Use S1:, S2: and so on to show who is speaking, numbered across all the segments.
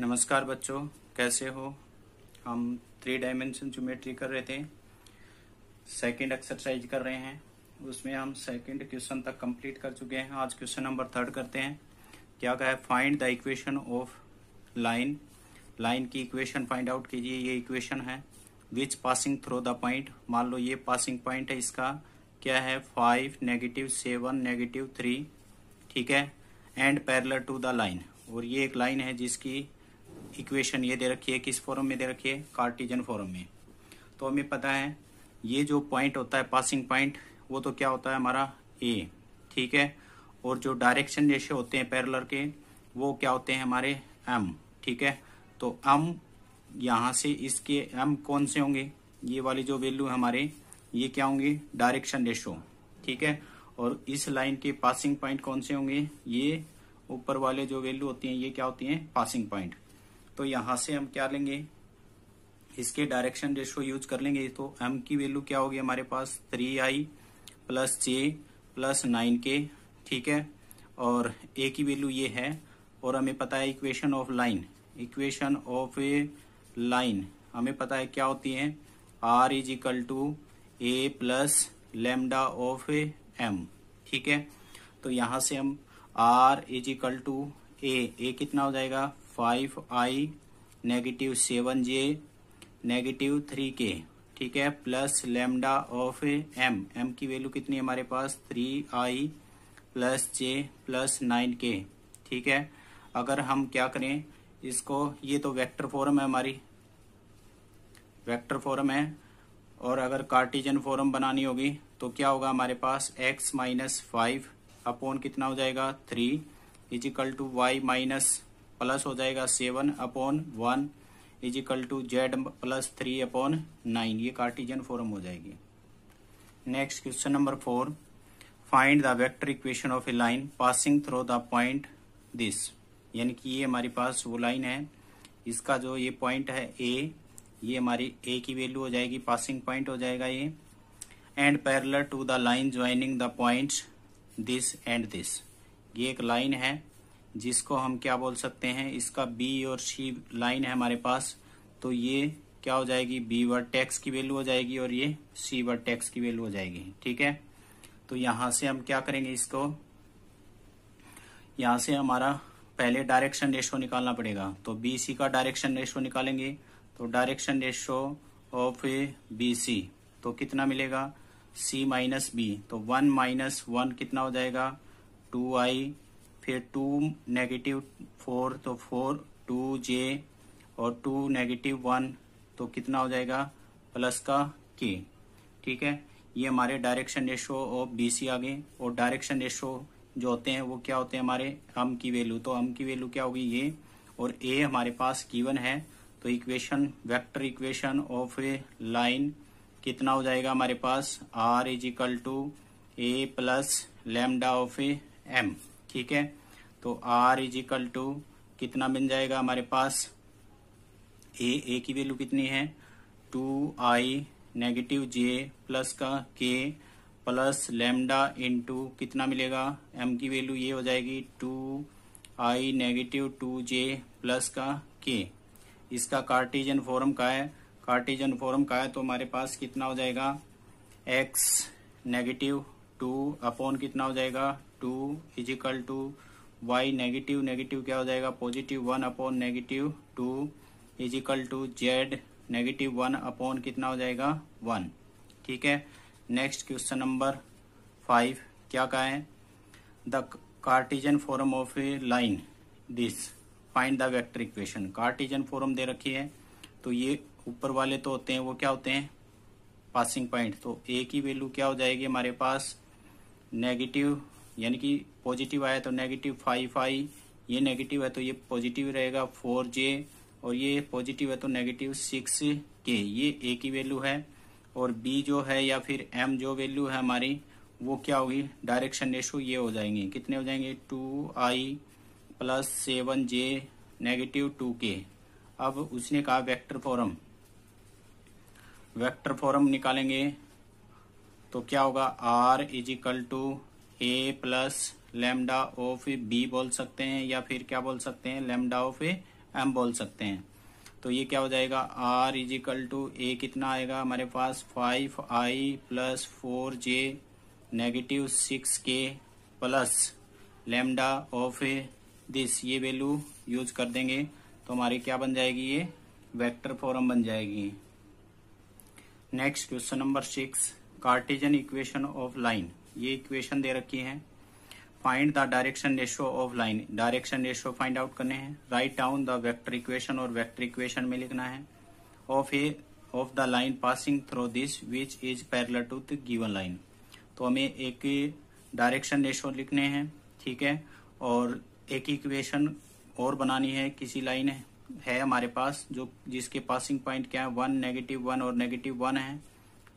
S1: नमस्कार बच्चों, कैसे हो। हम 3 डायमेंशन ज्योमेट्री कर रहे थे, सेकंड एक्सरसाइज कर रहे हैं। उसमें हम सेकंड क्वेश्चन तक कंप्लीट कर चुके हैं। आज क्वेश्चन नंबर 3 करते हैं। क्या कहा है, find the equation of line. Line की इक्वेशन फाइंड आउट कीजिए। ये इक्वेशन है विच पासिंग थ्रू द पॉइंट। मान लो ये पासिंग पॉइंट है, इसका क्या है 5, -7, -3, ठीक है, and parallel to the line. और ये एक लाइन है जिसकी इक्वेशन ये दे रखी है, किस फॉर्म में दे रखी है, कार्टेशियन फॉर्म में। तो हमें पता है ये जो पॉइंट होता है पासिंग पॉइंट, वो तो क्या होता है हमारा ए, ठीक है। और जो डायरेक्शन रेशियो होते हैं पैरेलल के, वो क्या होते हैं हमारे एम, ठीक है। तो एम यहाँ से इसके एम कौन से होंगे, ये वाली जो वैल्यू है हमारे, ये क्या होंगे डायरेक्शन रेशियो, ठीक है। और इस लाइन के पासिंग पॉइंट कौन से होंगे, ये ऊपर वाले जो वैल्यू होती हैं ये क्या होती हैं पासिंग पॉइंट। तो यहां से हम क्या लेंगे, इसके डायरेक्शन रेशियो यूज कर लेंगे। तो m की वैल्यू क्या होगी हमारे पास 3i + j + 9k, ठीक है। और a की वैल्यू ये है। और हमें पता है equation of line, equation of a line हमें पता है क्या होती है, r = a + lambda of m, ठीक है। तो यहां से हम r = a कितना हो जाएगा 5i -7j -3k, ठीक है, प्लस लैम्डा ऑफ m की वैल्यू कितनी है हमारे पास 3i + j + 9k, ठीक है। अगर हम क्या करें इसको, ये तो वेक्टर फॉर्म है हमारी, वेक्टर फॉर्म है। और अगर कार्टेशियन फॉर्म बनानी होगी तो क्या होगा हमारे पास x - 5 अपॉन कितना हो जाएगा 3 = y माइनस प्लस हो जाएगा 7/1 = z + 3/9। ये कार्टेशियन फॉर्म हो जाएगी। Next question number 4, find the vector equation of a line passing through the point this. यानी कि ये हमारे पास वो लाइन है, इसका जो ये पॉइंट है ए, ये हमारी ए की वैल्यू हो जाएगी, पासिंग पॉइंट हो जाएगा ये। And parallel to the line joining the points this and this. ये एक लाइन है जिसको हम क्या बोल सकते हैं, इसका बी और सी लाइन है हमारे पास। तो ये क्या हो जाएगी, बी वर्टेक्स की वैल्यू हो जाएगी और ये सी वर्टेक्स की वैल्यू हो जाएगी, ठीक है। तो यहां से हम क्या करेंगे इसको, यहां से हमारा पहले डायरेक्शन रेशियो निकालना पड़ेगा। तो बी सी का डायरेक्शन रेशियो निकालेंगे। तो direction ratio of B C तो कितना मिलेगा c - b। तो 1 - 1 कितना हो जाएगा 2i, फिर 2 -4 तो 4 2j और 2 -1 तो कितना हो जाएगा प्लस का k, ठीक है। ये हमारे डायरेक्शन रेशियो ऑफ BC आ गए। और डायरेक्शन रेशियो जो होते हैं वो क्या होते हैं हमारे m की वैल्यू। तो m की वैल्यू क्या होगी ये, और a हमारे पास गिवन है। तो equation, vector equation of a line कितना हो जाएगा हमारे पास r = a + lambda of m, ठीक है। तो r = कितना बन जाएगा हमारे पास, a की वैल्यू कितनी है 2i -j प्लस का k प्लस लैम्डा इंटू कितना मिलेगा m की वैल्यू ये हो जाएगी 2i -2j प्लस का k। इसका कार्टेशियन फॉर्म का है, कार्टेशियन फॉर्म का है तो हमारे पास कितना हो जाएगा x -2 अपॉन कितना हो जाएगा 2 = y नेगेटिव क्या हो जाएगा +1 अपॉन -2 = z -1 अपॉन कितना हो जाएगा 1, ठीक है। नेक्स्ट क्वेश्चन नंबर 5 क्या कहा है, the Cartesian form of a line this find the vector equation. Cartesian form दे रखी है। तो ये ऊपर वाले तो होते हैं वो क्या होते हैं पासिंग पॉइंट। तो a की वैल्यू क्या हो जाएगी हमारे पास नेगेटिव, यानी कि पॉजिटिव आया तो -5i, ये नेगेटिव है तो ये पॉजिटिव रहेगा 4j, और ये पॉजिटिव है तो -6k। ये a की वैल्यू है। और b जो है या फिर m जो वैल्यू है हमारी वो क्या होगी, डायरेक्शन रेशियो ये हो जाएंगे, कितने हो जाएंगे 2i + 7j -2k। अब उसने कहा वेक्टर फॉर्म, वेक्टर फॉर्म निकालेंगे तो क्या होगा r = a + lambda of b बोल सकते हैं, या फिर क्या बोल सकते हैं लैम्डा ऑफ m बोल सकते हैं। तो ये क्या हो जाएगा, r is equal to a कितना आएगा हमारे पास 5i plus 4j negative 6k plus lambda of this, ये वैल्यू यूज कर देंगे तो हमारी क्या बन जाएगी, ये वेक्टर फॉर्म बन जाएगी। Next question number 6, Cartesian equation of line. ये इक्वेशन दे रखी है। Find the direction ratio of line, direction ratio find out करने हैं। Write down the vector equation, और वेक्टर इक्वेशन में लिखना है of the line passing through this which is parallel to the given line. तो हमें एक डायरेक्शन रेशियो लिखने हैं, ठीक है, और एक इक्वेशन और बनानी है। किसी लाइन है हमारे पास जो जिसके पासिंग पॉइंट क्या है 1, -1 और -1 है,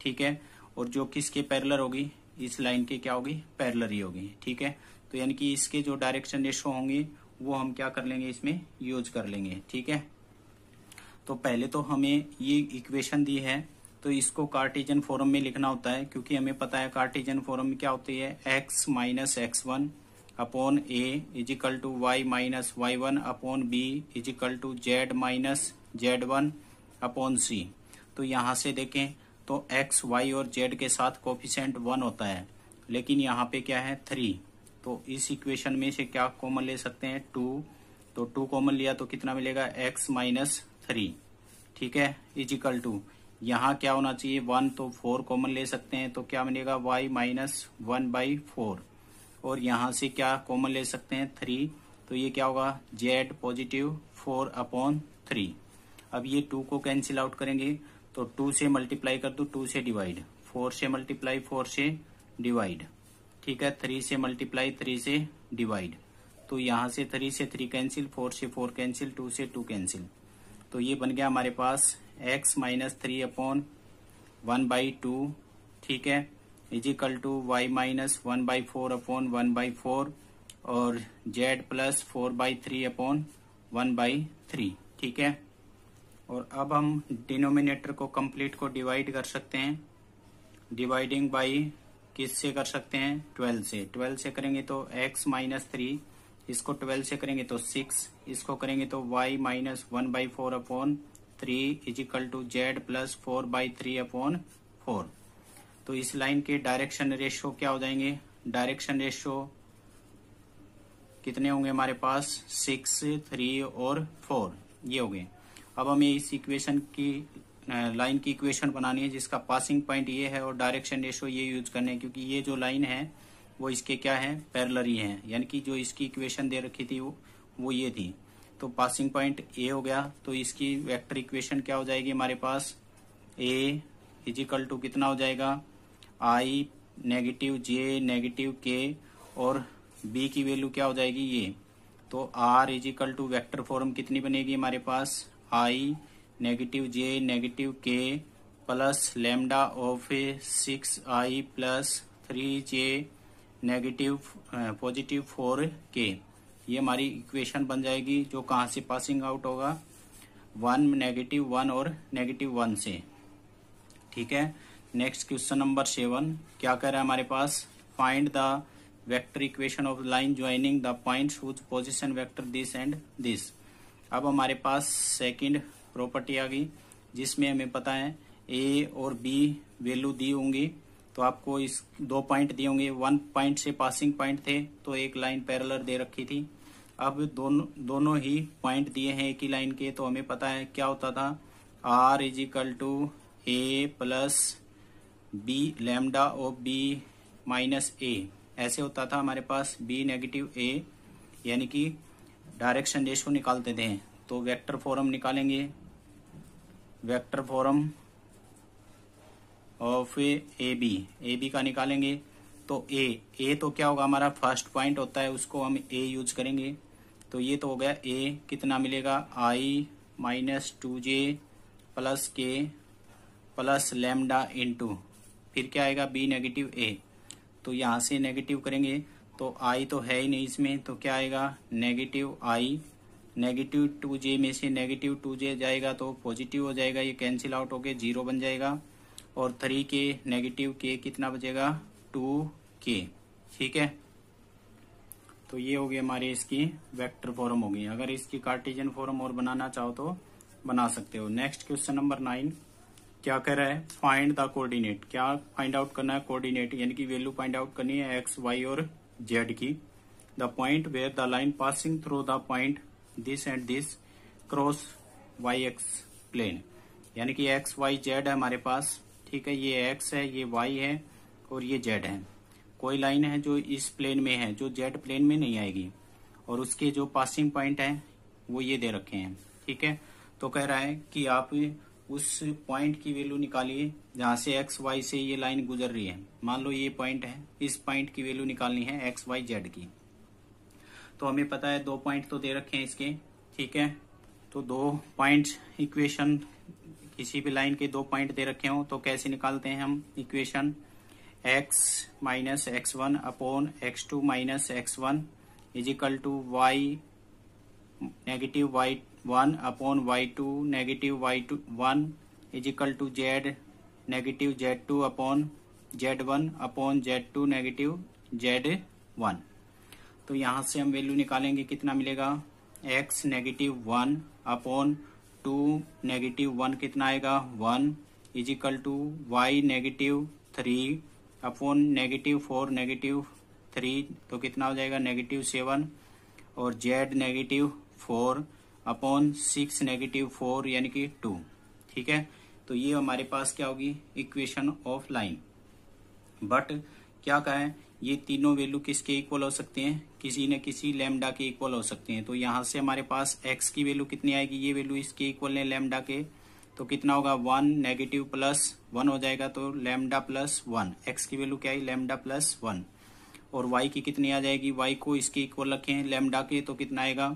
S1: ठीक है, और जो किसके पैरेलल होगी, इस लाइन के क्या होगी, पैरेलल ही होगी, ठीक है। तो यानी कि इसके जो डायरेक्शन रेशियो होंगे वो हम क्या कर लेंगे, इसमें यूज कर लेंगे, ठीक है। तो पहले तो हमें ये इक्वेशन दी है तो इसको कार्टेशियन फॉर्म में लिखना होता है, क्योंकि हमें पता है कार्टेशियन फॉर्म में क्या होती है, x minus x1 upon a is equal to y minus y1 upon b is equal to z minus z1 upon c। तो यहाँ से देखें तो x, y और z के साथ कोफिशिएंट 1 होता है, लेकिन यहाँ पे क्या है 3। तो इस इक्वेशन में से क्या कॉमन ले सकते हैं, 2। तो 2 कॉमन लिया तो कितना मिलेगा, x माइनस 3, ठीक है, इज इक्वल टू यहाँ क्या होना चाहिए 1, तो 4 कॉमन ले सकते हैं तो क्या मिलेगा y माइनस 1/4, और यहाँ से क्या कॉमन ले सकते हैं 3, तो ये क्या होगा z पॉजिटिव 4/3। अब ये 2 को कैंसिल आउट करेंगे तो 2 से मल्टीप्लाई कर दो, 2 से डिवाइड, 4 से मल्टीप्लाई 4 से डिवाइड, ठीक है, 3 से मल्टीप्लाई 3 से डिवाइड। तो यहाँ से 3 से 3 कैंसिल, 4 से 4 कैंसिल, 2 से 2 कैंसिल। तो ये बन गया हमारे पास x माइनस 3/1/2, ठीक है, is equal to y minus 1/4/1/4 और z प्लस 4/3/1/3, ठीक है। और अब हम डिनोमिनेटर को कंप्लीट को डिवाइड कर सकते हैं। डिवाइडिंग बाई किस से कर सकते हैं, 12 से। 12 से करेंगे तो x माइनस 3, इसको 12 से करेंगे तो 6, इसको करेंगे तो y minus 1/4/3 is equal to z plus 4/3/4। तो इस लाइन के डायरेक्शन रेशियो क्या हो जाएंगे, डायरेक्शन रेशियो कितने होंगे हमारे पास, 6, 3 और 4, ये हो गए। अब हमें इस इक्वेशन की लाइन की इक्वेशन बनानी है जिसका पासिंग पॉइंट ये है और डायरेक्शन रेशियो ये यूज करने हैं, क्योंकि ये जो लाइन है वो इसके क्या है, पैरेलल ही है, यानी कि जो इसकी इक्वेशन दे रखी थी वो ये थी। तो पासिंग पॉइंट ए हो गया, तो इसकी वेक्टर इक्वेशन क्या हो जाएगी हमारे पास, ए इज इक्वल टू कितना हो जाएगा, आई नेगेटिव जे नेगेटिव के, और बी की वैल्यू क्या हो जाएगी ये। तो R is equal to vector form कितनी बनेगी हमारे पास, I negative J negative K plus lambda of 6i plus 3j negative positive 4k। ये हमारी इक्वेशन बन जाएगी, जो कहाँ से पासिंग आउट होगा, 1, -1 और -1 से, ठीक है। नेक्स्ट क्वेश्चन नंबर 7 क्या कह रहा है हमारे पास, find the vector equation of line joining the points whose position vector this and this. अब हमारे पास सेकंड प्रॉपर्टी आ गई, जिसमें हमें पता है ए और बी वैल्यू दी होंगी। तो आपको इस 2 पॉइंट दिए होंगे, 1 पॉइंट से पासिंग पॉइंट थे तो एक लाइन पैरेलल दे रखी थी। अब दोनों ही पॉइंट दिए हैं एक ही लाइन के, तो हमें पता है क्या होता था, R is equal to A plus B lambda of B minus A, ऐसे होता था हमारे पास, बी नेगेटिव ए, यानी कि डायरेक्शन रेशियो निकालते थे। तो वेक्टर फॉर्म निकालेंगे, vector form of A B का निकालेंगे। तो ए तो क्या होगा हमारा फर्स्ट पॉइंट होता है, उसको हम ए यूज करेंगे। तो ये तो हो गया ए, कितना मिलेगा, आई माइनस 2j प्लस के प्लस लैम्डा इंटू, फिर क्या आएगा बी नेगेटिव ए। तो यहाँ से नेगेटिव करेंगे तो आई तो है ही नहीं इसमें, तो क्या आएगा नेगेटिव आई, नेगेटिव 2j में से नेगेटिव 2j जाएगा तो पॉजिटिव हो जाएगा, ये कैंसिल आउट होके 0 बन जाएगा, और 3 के नेगेटिव के कितना बचेगा 2k, ठीक है। तो ये होगी हमारी इसकी वेक्टर फॉर्म होगी। अगर इसकी कार्टेशियन फॉर्म और बनाना चाहो तो बना सकते हो। नेक्स्ट क्वेश्चन नंबर 9 क्या कह रहा है, फाइंड द कोऑर्डिनेट। क्या फाइंड आउट करना है, कोऑर्डिनेट यानी कि वैल्यू फाइंड आउट करनी है एक्स वाई और जेड की। The point where the line passing through the point this and this cross Y X plane, यानी कि एक्स वाई जेड है हमारे पास, ठीक है। ये एक्स है, ये वाई है और ये जेड है। कोई लाइन है जो इस प्लेन में है, जो जेड प्लेन में नहीं आएगी, और उसके जो पासिंग पॉइंट है वो ये दे रखे हैं, ठीक है। तो कह रहा है कि आप उस पॉइंट की वैल्यू निकालिए जहां से एक्स वाई से ये लाइन गुजर रही है। मान लो ये पॉइंट है, इस पॉइंट की वैल्यू निकालनी है एक्स वाई जेड की। तो हमें पता है 2 पॉइंट तो दे रखे हैं इसके, ठीक है। तो 2 पॉइंट इक्वेशन, किसी भी लाइन के 2 पॉइंट दे रखे हो तो कैसे निकालते हैं हम equation, x minus x1 upon x2 minus x1 is equal to y negative y1 upon y2 negative y1 is equal to z negative z2 upon z1 upon z2 negative z1। तो यहां से हम वैल्यू निकालेंगे, कितना मिलेगा, x negative 1 upon 2 negative 1 कितना आएगा 1 is equal to y negative 3 upon negative 4 negative 3 तो कितना हो जाएगा नेगेटिव 7 और z नेगेटिव 4 अपॉन 6 नेगेटिव 4 यानी कि 2, ठीक है। तो ये हमारे पास क्या होगी इक्वेशन ऑफ लाइन। बट क्या कहें, ये तीनों वैल्यू किसके इक्वल हो सकते हैं, किसी न किसी लैम्डा के इक्वल हो सकते हैं। तो यहाँ से हमारे पास x की वैल्यू कितनी आएगी, ये वैल्यू इसके इक्वल है लैम्डा के, तो कितना होगा 1 नेगेटिव प्लस 1 हो जाएगा, तो लैम्डा प्लस 1, x की वैल्यू क्या है लैम्डा प्लस 1। और y की कितनी आ जाएगी, y को इसके इक्वल रखे हैं लैम्डा के, तो कितना आएगा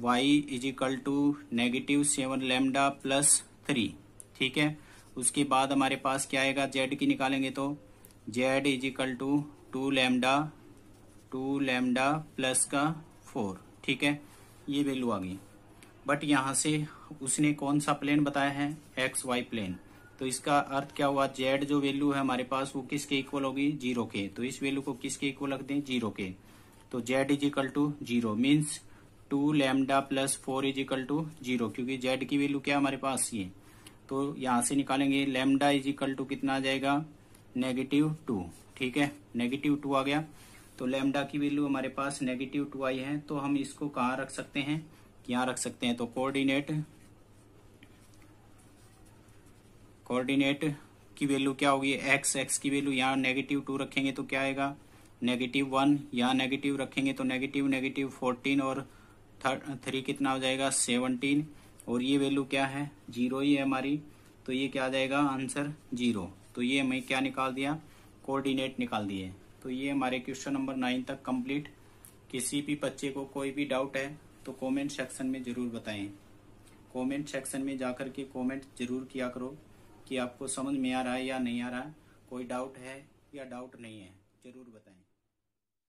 S1: y is equal to negative 7 lambda plus 3, ठीक है। उसके बाद हमारे पास क्या आएगा, z की निकालेंगे तो z is equal to 2 lambda plus का 4, ठीक है। ये वैल्यू आ गई। बट यहाँ से उसने कौन सा प्लेन बताया है, एक्स वाई प्लेन। तो इसका अर्थ क्या हुआ, z जो वैल्यू है हमारे पास वो किसके इक्वल होगी 0 के। तो इस वैल्यू को किसके इक्वल रख दें 0 के। तो z is equal to 0 means 2 lambda plus 4 is equal to 0, क्योंकि z की वैल्यू क्या हमारे पास ये। तो यहाँ से निकालेंगे लैम्डा इज इक्वल टू कितना आ जाएगा नेगेटिव 2, ठीक है। नेगेटिव 2 आ गया, तो लैम्डा की वैल्यू हमारे पास नेगेटिव 2 आई है। तो हम इसको कहाँ रख सकते हैं, यहाँ रख सकते हैं। तो कोऑर्डिनेट की वैल्यू क्या होगी, x की वैल्यू यहाँ नेगेटिव 2 रखेंगे तो क्या आएगा नेगेटिव 1, यहाँ नेगेटिव रखेंगे तो नेगेटिव 14 और 3 कितना हो जाएगा 17, और ये वैल्यू क्या है 0 ही है हमारी, तो ये क्या आ जाएगा आंसर 0। तो ये हमें क्या निकाल दिया, कोऑर्डिनेट निकाल दिए। तो ये हमारे क्वेश्चन नंबर 9 तक कंप्लीट। किसी भी बच्चे को कोई भी डाउट है तो कमेंट सेक्शन में जरूर बताएं। कमेंट सेक्शन में जाकर के कमेंट जरूर किया करो कि आपको समझ में आ रहा है या नहीं आ रहा है, कोई डाउट है या डाउट नहीं है, जरूर बताएं।